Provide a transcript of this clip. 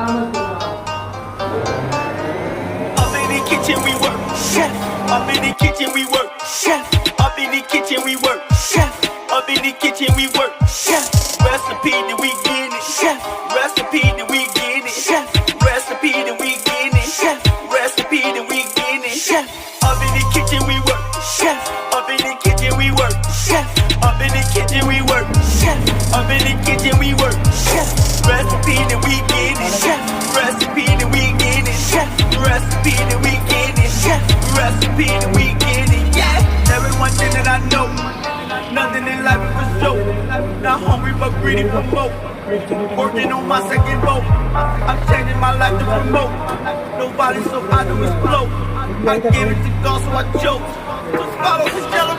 Up in the kitchen we work, chef. Up in the kitchen we work, chef. Up in the kitchen we work, chef. Up in the kitchen we work, chef. Recipe that we get it, chef. Recipe that we get it, chef. Recipe that we get it, chef. Recipe that we get it, chef. Up in the kitchen we work, chef. Up in the kitchen we work, chef. Up in the kitchen we work, chef. Up in the kitchen we work, chef. Recipe that we get it, chef. Recipe that we get it, chef. Recipe that we get it, chef. Recipe that we get it, yeah. Everyone thing that I know, nothing in life is for show. Not hungry but greedy for more. Working on my second boat. I'm changing my life to promote. Nobody so I do explode. I give it to God so I choke. Just follow his yellow.